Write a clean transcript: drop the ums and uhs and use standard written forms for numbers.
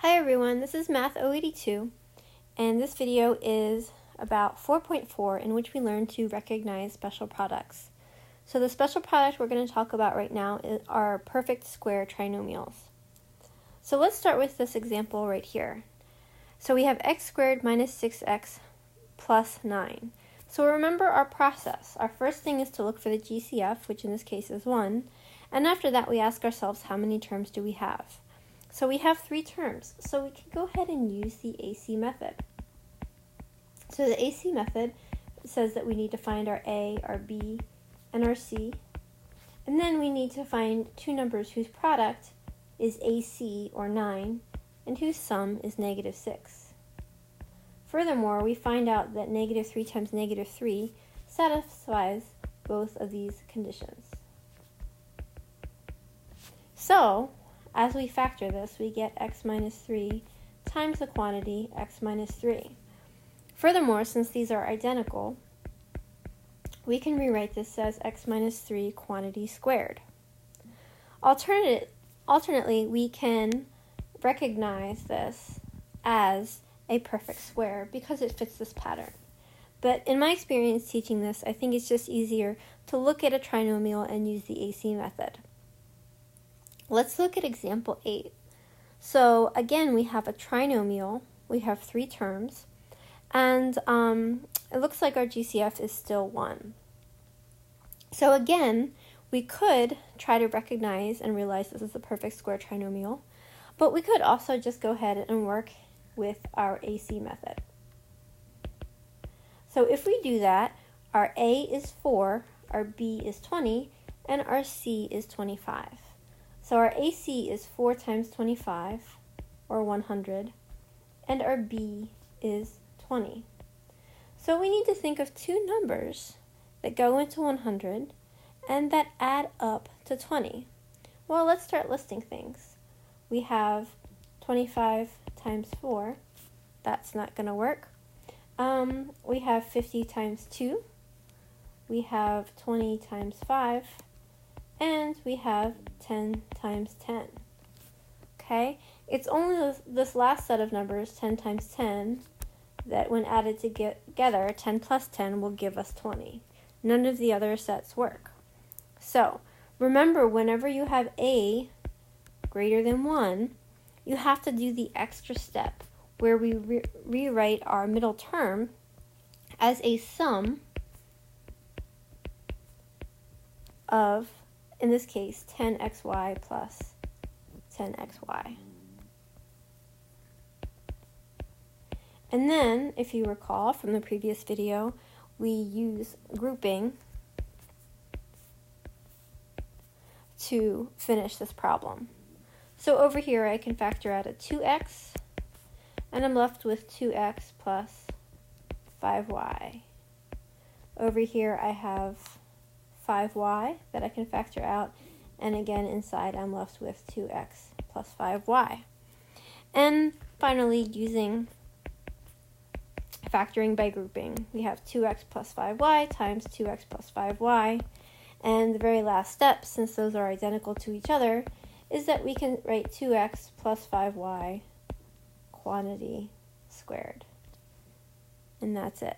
Hi everyone, this is Math 082, and this video is about 4.4 in which we learn to recognize special products. So the special product we're going to talk about right now are perfect square trinomials. So let's start with this example right here. So we have x squared minus 6x plus 9. So remember our process. Our first thing is to look for the GCF, which in this case is 1, and after that we ask ourselves how many terms do we have. So we have 3 terms, so we can go ahead and use the AC method. So the AC method says that we need to find our A, our B, and our C, and then we need to find two numbers whose product is AC, or 9, and whose sum is negative 6. Furthermore, we find out that negative 3 times negative 3 satisfies both of these conditions. So, as we factor this, we get x minus 3 times the quantity x minus 3. Furthermore, since these are identical, we can rewrite this as x minus 3 quantity squared. Alternately, we can recognize this as a perfect square because it fits this pattern. But in my experience teaching this, I think it's just easier to look at a trinomial and use the AC method. Let's look at example 8. So again, we have a trinomial. We have 3 terms, and it looks like our GCF is still 1. So again, we could try to recognize and realize this is a perfect square trinomial, but we could also just go ahead and work with our AC method. So if we do that, our A is 4, our B is 20, and our C is 25. So our AC is 4 times 25, or 100, and our B is 20. So we need to think of two numbers that go into 100 and that add up to 20. Well, let's start listing things. We have 25 times 4. That's not going to work. We have 50 times 2. We have 20 times 5. And we have 10 times 10. Okay? It's only this last set of numbers, 10 times 10, that when added together, 10 plus 10 will give us 20. None of the other sets work. So, remember, whenever you have A greater than 1, you have to do the extra step where we rewrite our middle term as a sum of, in this case, 10xy plus 10xy. And then, if you recall from the previous video, we use grouping to finish this problem. So over here I can factor out a 2x, and I'm left with 2x plus 5y. Over here I have 5y that I can factor out, and again inside I'm left with 2x plus 5y. And finally, using factoring by grouping, we have 2x plus 5y times 2x plus 5y, and the very last step, since those are identical to each other, is that we can write 2x plus 5y quantity squared. And that's it.